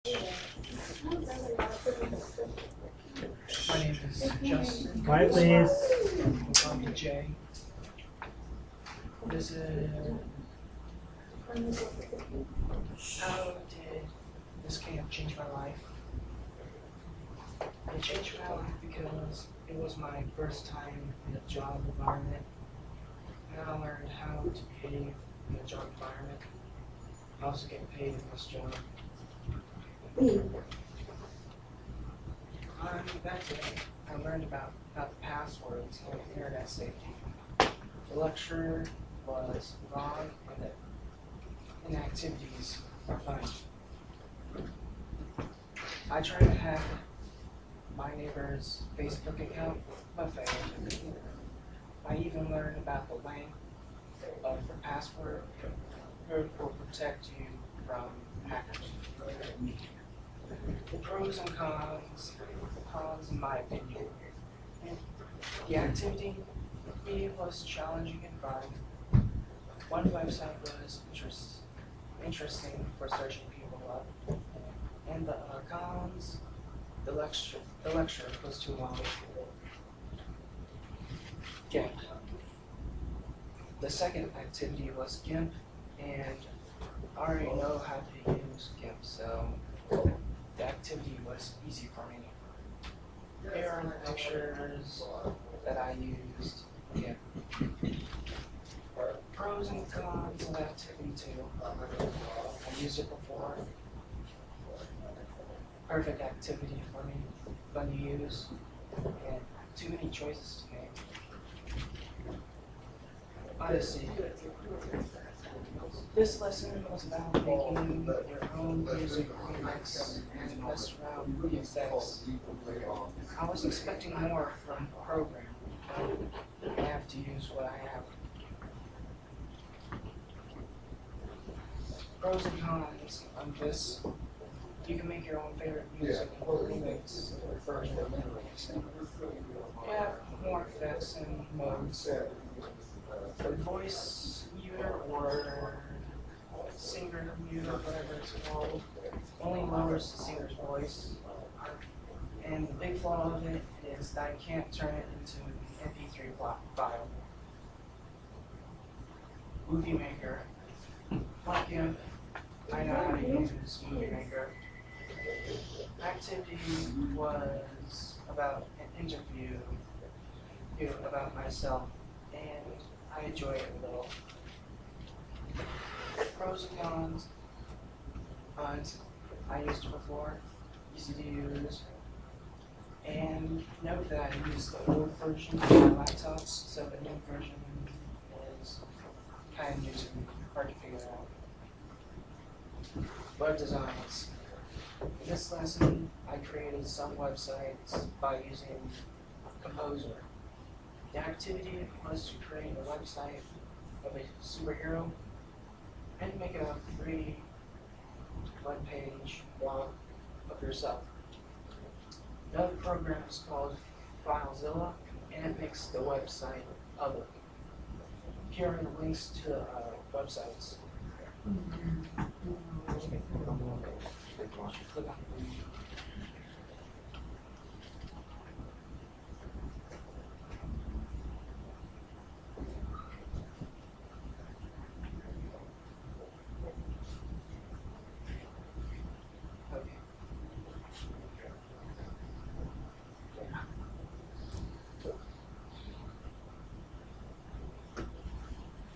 My name is Justin. Quiet, please. Call me Jay. This is how did this camp change my life? It changed my life because it was my first time in a job environment, and I learned how to behave in a job environment. I also get paid in this job. That day, I learned about the passwords and internet safety. The lecture was long and the activities are fun. I tried to hack my neighbor's Facebook account, but failed. I even learned about the length of the password will protect you from hackers. The pros and cons in my opinion. The activity was challenging and fun. One website was interesting for searching people up. And the cons, the lecture was too long. GIMP. The second activity was GIMP, and I already know how to use GIMP, so the activity was easy for me. Here are the pictures that I used. Yeah. Pros and cons of activity 2. I used it before. Perfect activity for me, fun to use, and too many choices to make. Odyssey. This lesson was about making your own music remix and mess around with the effects. I was expecting more from the program, but I have to use what I have. Pros and cons on this. You can make your own favorite music remix version of it. You have more effects and modes. The voice muter or singer muter, whatever it's called, only lowers the singer's voice. And the big flaw of it is that I can't turn it into an MP3 file. Movie Maker. Like him, I know how to use Movie Maker. Activity was about an interview about myself, and I enjoy it a little. Pros and cons. Cons. I used it before. Easy to use. And note that I used the old version of my laptop, so the new version is kind of new to me, hard to figure out. Web designs. In this lesson, I created some websites by using Composer. The activity was to create a website of a superhero and make a free web-page blog of yourself. Another program is called FileZilla, and it makes the website of it. Here are the links to websites. Click on it.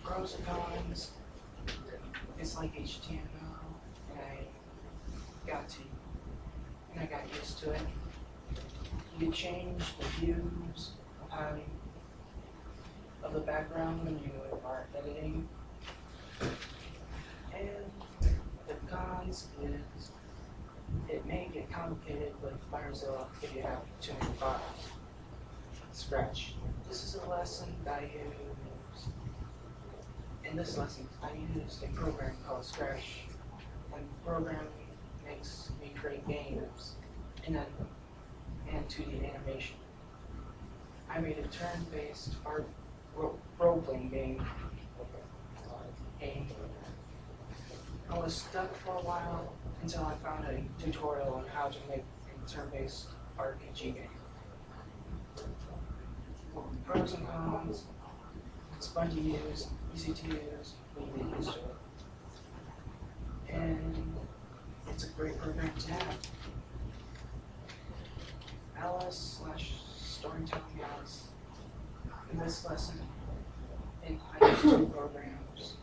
Pros and cons. It's like HTML, and I got used to it. You can change the views of the background when you are editing. And the cons is it may get complicated with FileZilla if you have too many files. Scratch. This is a lesson that I use. In this lesson, I used a program called Scratch, and the program makes me create games and 2D animation. I made a turn-based role-playing game. I was stuck for a while until I found a tutorial on how to make a turn-based RPG game. Pros and cons, it's fun to use, easy to use, when you get used to it. And it's a great program to have. Alice/Storytelling Alice. In this lesson, I use two programs.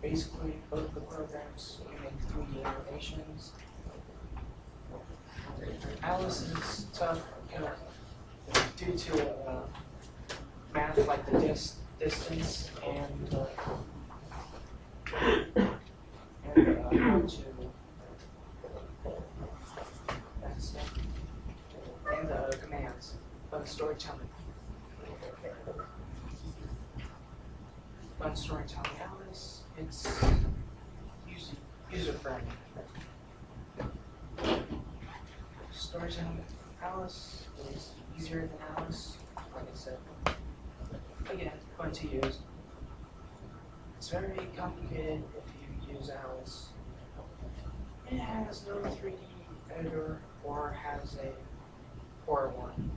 Basically, both the programs can make 3D animations. Alice is tough due to math like the distance and how to that stuff and the commands, but storytelling. Fun storytelling Alice, it's user-friendly. Storytelling Alice is easier than Alice, like I said. Again, fun to use. It's very complicated if you use Alice. It has no 3D editor or has a poor one.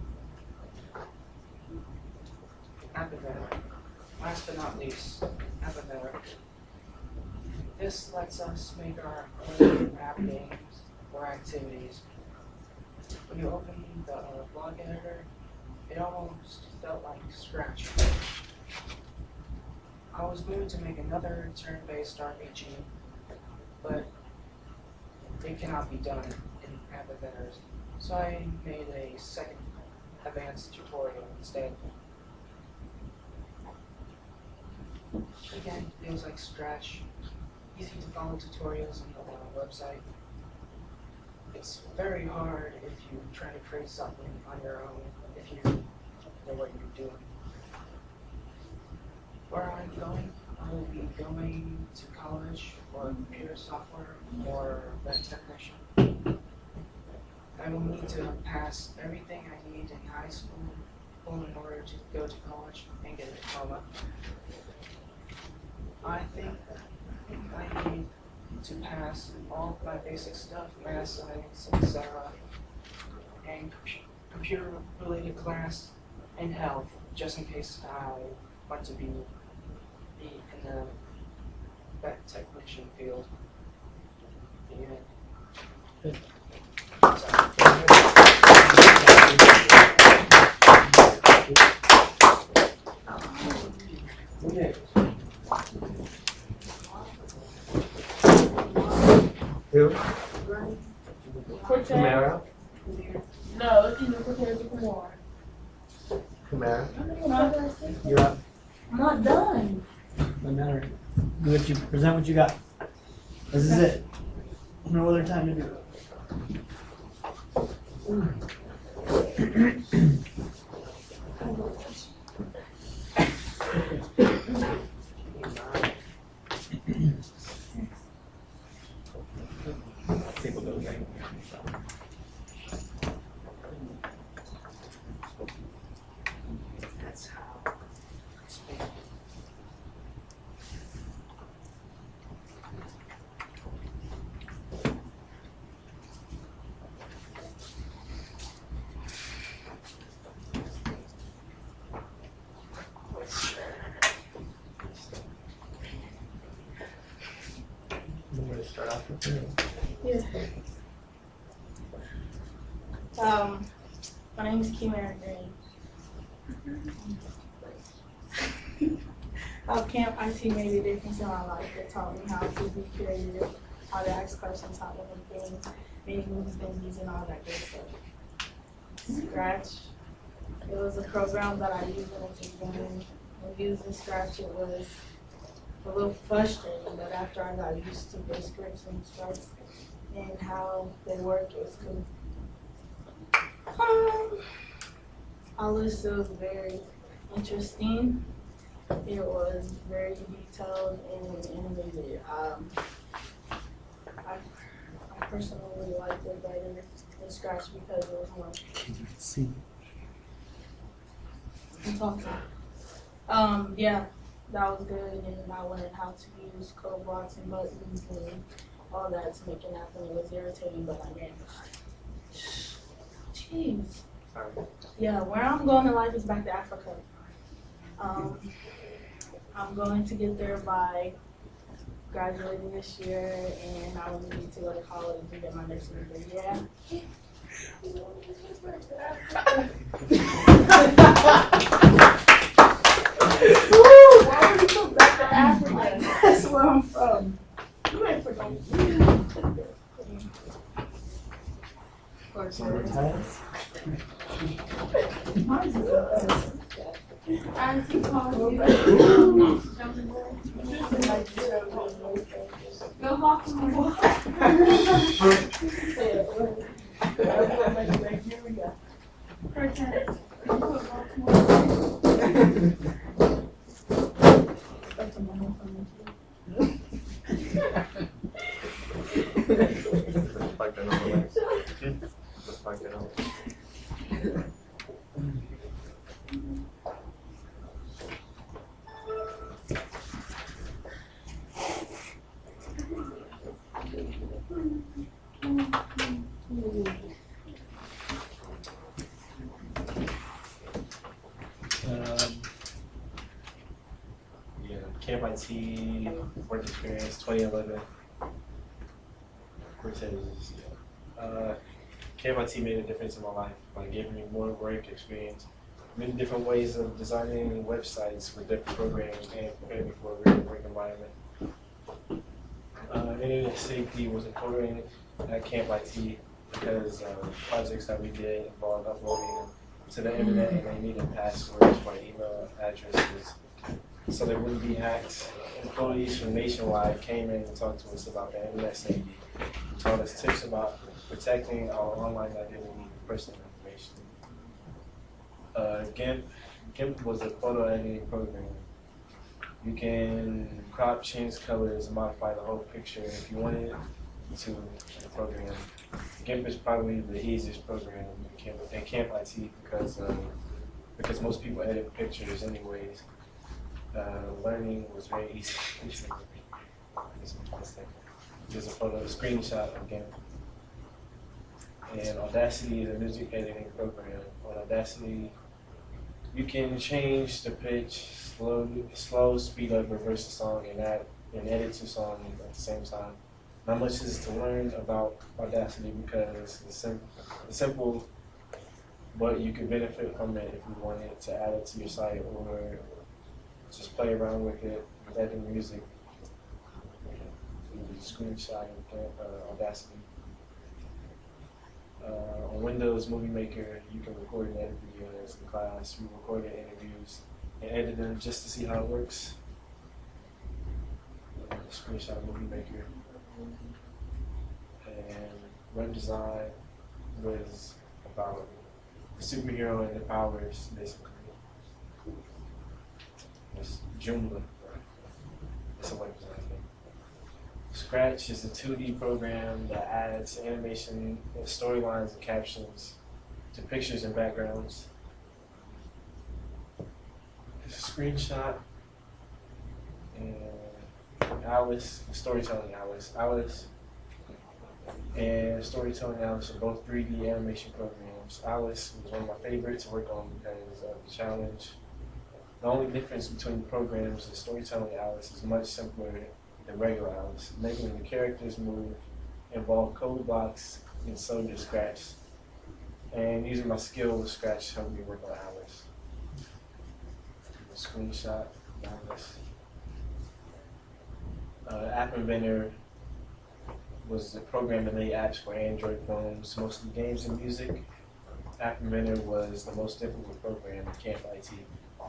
Apathetic. Last but not least, apathetic. This lets us make our own app games or activities. When you open the blog editor, it almost felt like Scratch. I was moved to make another turn-based RPG, but it cannot be done in app editors, so I made a second advanced tutorial instead. Again, feels like Scratch. Easy to follow tutorials on the website. It's very hard if you try to create something on your own, if you know what you're doing. Where I'm going, I will be going to college for computer software or web technician. I will need to pass everything I need in high school in order to go to college and get a diploma. I think I need to pass all of my basic stuff, math, science, etc., and computer-related class, and health, just in case I want to be in the vet technician field. Yeah. Who? Camara? No, it's either prepared to more. Camara? Huh? You're up. I'm not done. Doesn't matter. Do what you present what you got. This is it. No other time to do People go right. That's how it's been. You want to start off with it? Yeah. My name is Kimara Green. How Camp IT made a difference in my life. It taught me how to be creative, how to ask questions, how to make things, make moves, things, and all that good stuff. Scratch. It was a program that I used when I was beginning. When using Scratch, it was a little frustrating, but after I got used to the scripts and stripes and how they work, it's cool. Alice was very interesting. It was very detailed and animated. I personally liked it better than Scratch because it was more. see. I'm talking. Yeah. that was good. And then I learned how to use code blocks and buttons and all that to make an app, and it was irritating, but I managed. Jeez. Sorry. Yeah, where I'm going in life is back to Africa. I'm going to get there by graduating this year, and I will need to go to college and get my nursing degree. Yeah. Why would you come back to Africa? That's where I'm from. You ain't from Mine's As he calls you, go Baltimore. Protest. Go Baltimore. Just like that over there. Just like that over there. Yeah, Camp IT, work experience, 2011. Cortez, Camp IT made a difference in my life by giving me more work experience, many different ways of designing websites with different programs, and preparing me for a real work environment. Internet safety was important at Camp IT because projects that we did involved uploading to the internet, and they needed passwords for email addresses so they wouldn't be hacked. Employees from Nationwide came in and talked to us about the internet safety, taught us tips about protecting our online identity and personal information. GIMP was a photo editing program. You can crop, change colors, and modify the whole picture if you wanted to in the program. GIMP is probably the easiest program in Camp IT because most people edit pictures anyways. Learning was very easy. There's a screenshot of GIMP. And Audacity is a music editing program. On Audacity, you can change the pitch, slow, speed up, reverse the song, and edit the song at the same time. Not much is to learn about Audacity because it's simple, but you can benefit from it if you wanted to add it to your site or just play around with it, with editing music. Screenshot Audacity. On Windows Movie Maker, you can record and edit videos in class. We recorded interviews and edit them just to see how it works. Screenshot Movie Maker. And web design was about a superhero and their powers, basically. It's Joomla. It's a web design thing. Scratch is a 2D program that adds animation, storylines, and captions to pictures and backgrounds. It's a screenshot and Alice, Storytelling Alice. Alice and Storytelling Alice are both 3D animation programs. Alice was one of my favorites to work on because of the challenge. The only difference between the programs is Storytelling Alice is much simpler than regular Alice. Making the characters move involve code blocks and so does Scratch. And using my skill with Scratch helped me work on Alice. A screenshot of Alice. App Inventor was a program that made apps for Android phones, mostly games and music. App Inventor was the most difficult program in Camp IT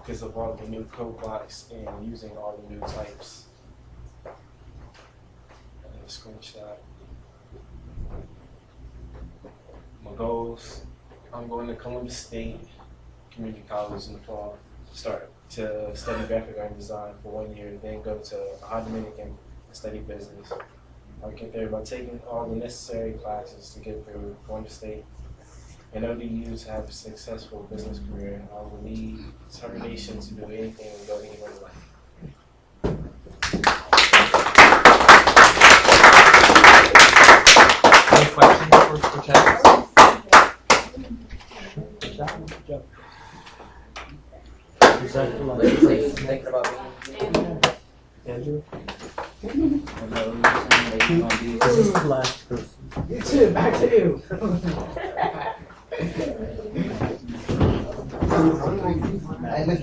because of all the new code blocks and using all the new types. A screenshot. My goals: I'm going to Columbus State Community College in the fall, start to study graphic art and design for 1 year, then go to Dominican and study business. I'll get there by taking all the necessary classes to get through Konst State. In order for you to have a successful business career, I will need determination to do anything and go anywhere in life. two, back to you.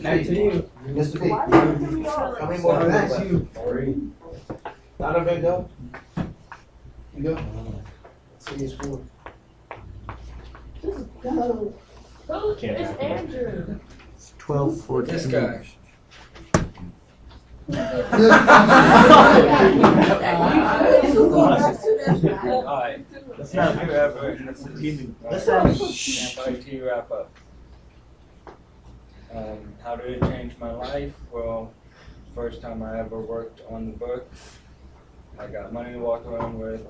Back to you. Mr. B. How many more? That's you. Donovan, go. You go. See you score. Just go. Who is Andrew? 12-14. This guy. Alright, Let's have not. you ever, Let's not. MIT wrap up. How did it change my life? Well, first time I ever worked on the books, I got money to walk around with.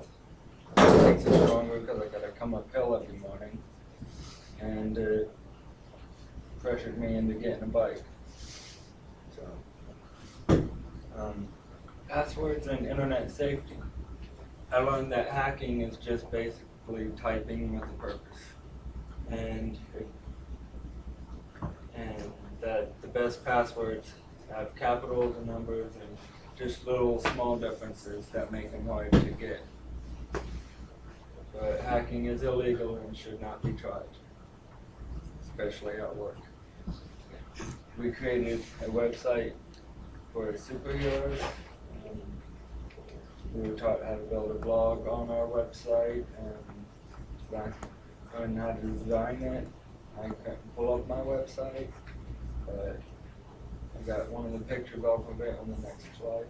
It makes it stronger because I gotta come uphill every morning. And it pressured me into getting a bike. So, passwords and internet safety. I learned that hacking is just basically typing with a purpose. And that the best passwords have capitals and numbers and just little small differences that make them hard to get. But hacking is illegal and should not be tried, especially at work. We created a website for superheroes. We were taught how to build a blog on our website and learn how to design it. I couldn't pull up my website, but I got one of the pictures off of it on the next slide.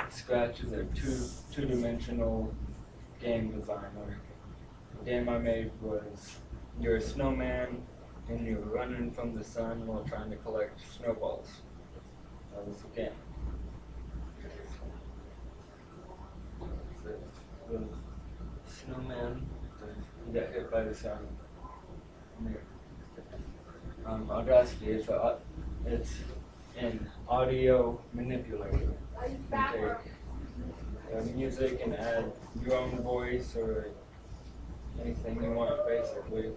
Scratch is a two-dimensional game designer. The game I made was you're a snowman and you're running from the sun while trying to collect snowballs. That was the game. The snowman got hit by the sun. Audacity is it's an audio manipulator. You take music and add your own voice or anything you want, basically.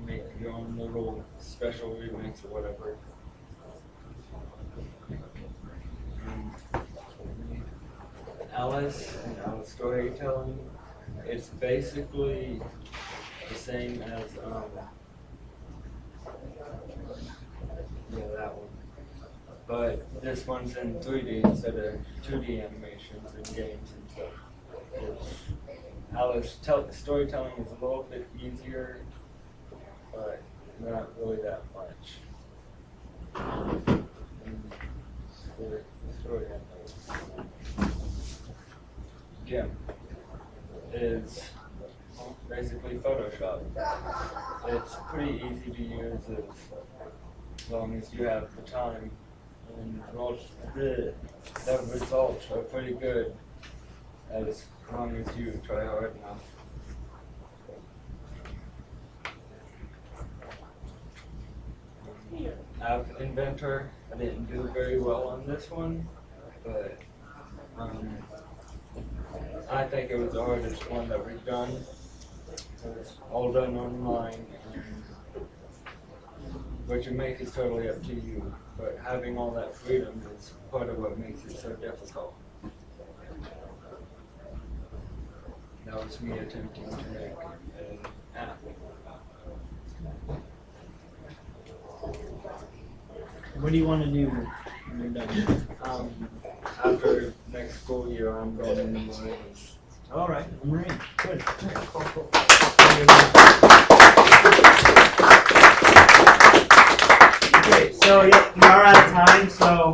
Make your own little special remix or whatever. Alice and Alice storytelling. It's basically the same as that one. But this one's in 3D instead of 2D animations and games and stuff. Alice storytelling is a little bit easier, but not really that much. The story Gim is basically Photoshop. It's pretty easy to use as long as you have the time, and the results are pretty good as long as you try hard enough. App Inventor, I didn't do very well on this one, but I think it was the hardest one that we've done. It's all done online, and what you make is totally up to you, but having all that freedom is part of what makes it so difficult. That was me attempting to make an app. What do you want to do when you're done? After next school year, I'm going into Marines. All right, Marine. Good. Okay, so yeah, we are out of time, so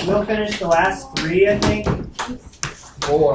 we'll finish the last three, I think.